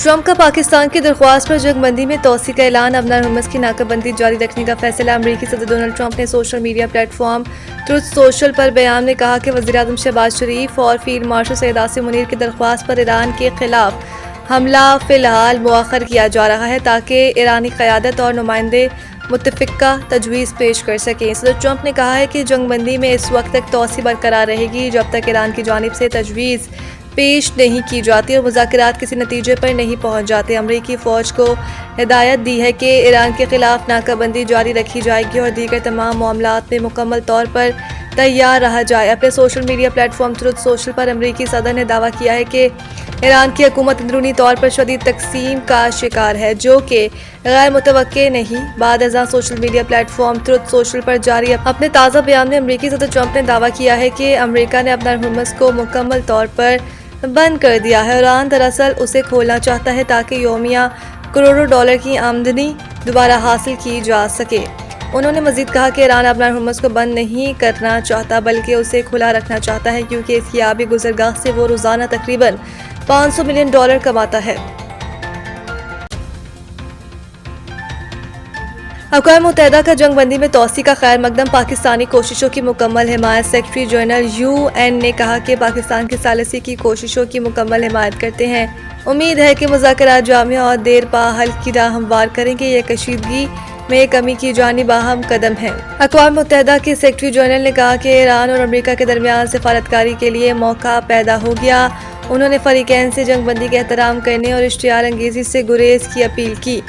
Trump का पाकिस्तान की दरख्वास्त पर जंगबंदी में तोसी का ऐलान। अबनार हुर्मुस की नाकाबंदी जारी रखने का फैसला। अमरीकी सदर डोनाल्ड ट्रंप ने social media platform Truth Social पर बयान में कहा कि वज़ीर-ए-आज़म शहबाज शरीफ और फील्ड मार्शल सैयद आसिम मुनीर की दरख्वास्त पर ईरान के खिलाफ हमला फ़िलहाल मुअख्खर किया जा रहा है ताकि ईरानी क़यादत और नुमाइंदे मुत्तफ़िक़ा तजवीज़ पेश कर सकें। सदर ट्रंप ने कहा है कि जंगबंदी में इस वक्त तक तोसी बरकरार रहेगी जब तक ईरान की जानिब से तजवीज़ पेश नहीं की जाती और मुज़ाकरात किसी नतीजे पर नहीं पहुँच जाते। अमरीकी फ़ौज को हिदायत दी है कि ईरान के खिलाफ नाकाबंदी जारी रखी जाएगी और दीगर तमाम मामलात में मुकम्मल तौर पर तैयार रहा जाए। अपने social media platform Truth Social पर अमरीकी सदर ने दावा किया है कि ईरान की हुकूमत अंदरूनी तौर पर शदीद तकसीम का शिकार है, जो कि गैर मुतवक्के नहीं। बाद अज़ां social media platform Truth Social पर जारी अपने ताज़ा बयान में अमरीकी सदर ट्रंप ने दावा किया है कि अमरीका ने अबनार हुर्मुस को मुकम्मल तौर पर बंद कर दिया है। ईरान दरअसल उसे खोलना चाहता है ताकि योमिया करोड़ों डॉलर की आमदनी दोबारा हासिल की जा सके। उन्होंने मजीद कहा कि ईरान अबनार हुर्मुस को बंद नहीं करना चाहता बल्कि उसे खुला रखना चाहता है, क्योंकि इसकी आबी गुजरगाह से वो रोज़ाना तकरीबन $500 मिलियन कमाता है। अक़वाम मुत्तहिदा का जंगबंदी में तोसी का खैर मकदम पाकिस्तानी कोशिशों की मुकम्मल हिमायत। सेक्रेटरी जनरल UN ने कहा कि पाकिस्तान की सालिसी की कोशिशों की मुकम्मल हिमायत करते हैं। उम्मीद है कि मुज़ाकरात जामिया और देर पा हल की राह हमवार करेंगे। यह कशीदगी में कमी की जानिब अहम कदम है। अक़वाम मुत्तहिदा के सेक्रेटरी जनरल ने कहा कि ईरान और अमरीका के दरमियान सिफारतकारी के लिए मौका पैदा हो गया। उन्होंने फ़रीक़ैन से जंगबंदी का एहतराम करने और इश्तियाल अंगेज़ी से गुरेज की अपील की।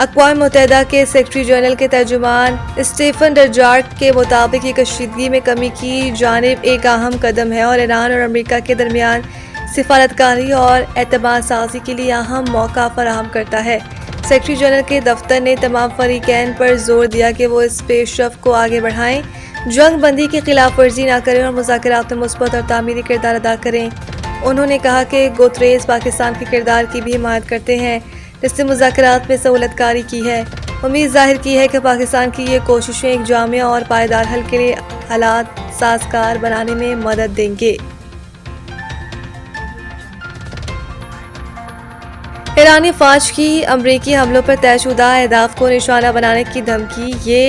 अक़वाम मुत्तहिदा के सेक्रेटरी जनरल के तर्जुमान स्टीफन डजार्ट के मुताबिक ये कशीदगी में कमी की जानिब एक अहम कदम है और ईरान और अमरीका के दरमियान सिफारतकारी और एतमाद साजी के लिए अहम मौका फराहम करता है। सेक्रेटरी जनरल के दफ्तर ने तमाम फ़रीक़ैन पर जोर दिया कि वो इस पेशरफ़्त को आगे बढ़ाएं, जंगबंदी की खिलाफ वर्जी न करें और मुज़ाकरात में मुस्बत और तामीरी किरदार अदा करें। उन्होंने कहा कि गुतरेज़ पाकिस्तान के किरदार की भी हिमायत करते हैं जिससे मुज़ाकरात में सहूलतकारी की है। उम्मीद जाहिर की है कि पाकिस्तान की ये कोशिशें एक जामिया और पायदार हल के लिए हालात साजगार बनाने में मदद देंगे। ईरानी फ़ौज की अमरीकी हमलों पर तयशुदा अहदाफ को निशाना बनाने की धमकी। ये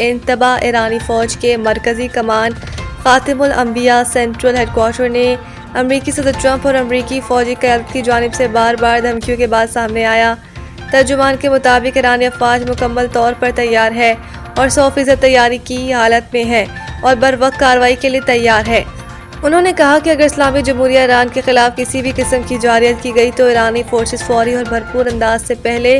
इंतबा ईरानी फ़ौज के मरकज़ी कमान ख़ातिमुल अंबिया सेंट्रल हेडक्वार्टर ने अमरीकी सदर ट्रंप और अमरीकी फ़ौजी क़यादत की जानिब से बार बार धमकियों के बाद सामने आया। तर्जुमान के मुताबिक ईरानी फ़ौज मुकम्मल तौर पर तैयार है और 100% तैयारी की हालत में है और बर वक्त कार्रवाई के लिए तैयार है। उन्होंने कहा कि अगर इस्लामी जमहूरिया ईरान के खिलाफ किसी भी किस्म की जारियत की गई तो ईरानी फोर्सेस फौरी और भरपूर अंदाज से पहले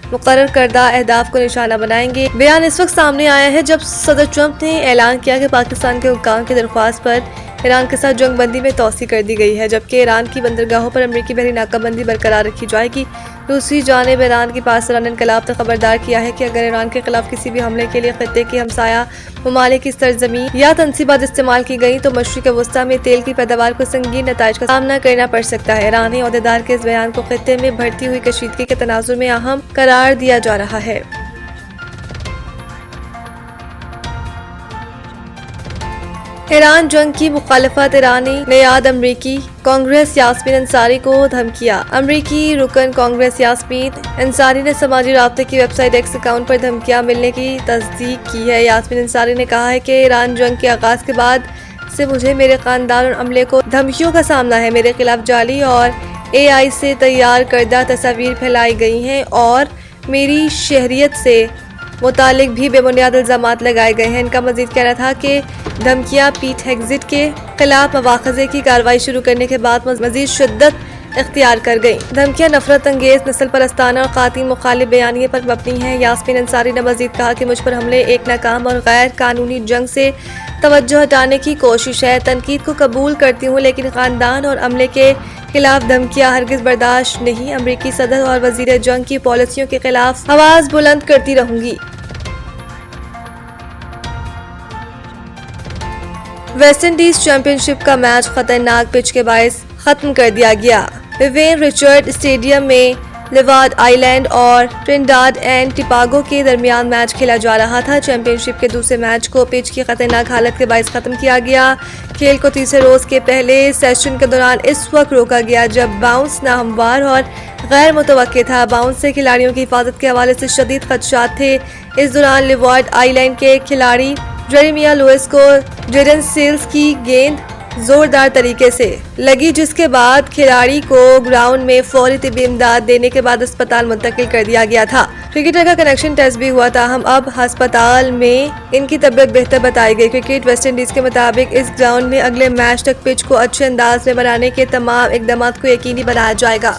मुकर्रर करदा अहदाफ को निशाना बनाएंगे। बयान इस वक्त सामने आया है जब सदर ट्रंप ने ऐलान किया कि पाकिस्तान के हुक्काम की दरख्वास्त पर ईरान के साथ जंगबंदी में तोसी कर दी गई है, जबकि ईरान की बंदरगाहों पर अमरीकी बहरी नाकाबंदी बरकरार रखी जाएगी। दूसरी जानिब ईरान की पासदारान इनकलाब ने खबरदार किया है कि अगर ईरान के खिलाफ किसी भी हमले के लिए खत्ते की हमसाया ममालिक की सरजमीन या तनसीबात इस्तेमाल की गई तो मशरिक़ वस्ता में तेल की पैदावार को संगीन नताइज का सामना करना पड़ सकता है। ईरानी अहदेदार के इस बयान को खत्ते में बढ़ती हुई कशीदगी के तनाजुर में अहम करार दिया जा रहा है। ईरान जंग की मुखालफत। ईरानी नियाद अमरीकी कांग्रेस यास्मीन अंसारी को धमकियां। अमरीकी रुकन कांग्रेस यास्मीन अंसारी ने समाजी राब्ते की वेबसाइट एक्स अकाउंट पर धमकियां मिलने की तस्दीक की है। यास्मीन अंसारी ने कहा है कि ईरान जंग के आगाज के बाद से मुझे मेरे खानदान और अमले को धमकियों का सामना है। मेरे खिलाफ जाली और AI से तैयार करदा तस्वीर फैलाई गई हैं और मेरी शहरियत से मुतालिक भी बेबुनियाद इल्ज़ामात लगाए गए हैं। इनका मजीद कहना था कि धमकियाँ पीट हेग्जिट के खिलाफ मवाख़ज़े की कार्रवाई शुरू करने के बाद मजीद शिद्दत इख्तियार कर गई। धमकियाँ नफरत अंगेज, नस्ल परस्ताना और क़ातिल मुखालिफ बयानिए पर मबनी हैं। यास्मीन अंसारी ने मजीद कहा कि मुझ पर हमले एक नाकाम और गैर कानूनी जंग से तवज्जो हटाने की कोशिश है। तनकीद को कबूल करती हूँ लेकिन ख़ानदान और अमले के खिलाफ धमकियाँ हरगिज़ बर्दाश्त नहीं। अमरीकी सदर और वज़ीर जंग की पॉलिसियों के खिलाफ आवाज़ बुलंद करती रहूंगी। वेस्ट इंडीज चैंपियनशिप का मैच खतरनाक पिच के बायस खत्म कर दिया गया। विवेन रिचर्ड स्टेडियम में लिवार्ड आइलैंड और ट्रिनिडाद एंड टोबैगो के दरमियान मैच खेला जा रहा था। चैंपियनशिप के दूसरे मैच को पिच की खतरनाक हालत के बायस खत्म किया गया। खेल को तीसरे रोज के पहले सेशन के दौरान इस वक्त रोका गया जब बाउंस नाहमवार और गैर मुतवक्के था। बाउंस से खिलाड़ियों की हिफाजत के हवाले से शदीद खदशात थे। इस दौरान लिवार्ड आइलैंड के खिलाड़ी जेरेमिया लुइस को जेडन सेल्स की गेंद जोरदार तरीके से लगी, जिसके बाद खिलाड़ी को ग्राउंड में फौरी तिब्बी इमदाद देने के बाद अस्पताल मुंतकिल कर दिया गया था। क्रिकेटर का कनेक्शन टेस्ट भी हुआ था। हम अब अस्पताल में इनकी तबीयत बेहतर बताई गई। क्रिकेट वेस्टइंडीज के मुताबिक इस ग्राउंड में अगले मैच तक पिच को अच्छे अंदाज में बनाने के तमाम इकदाम को यकीनी बनाया जाएगा।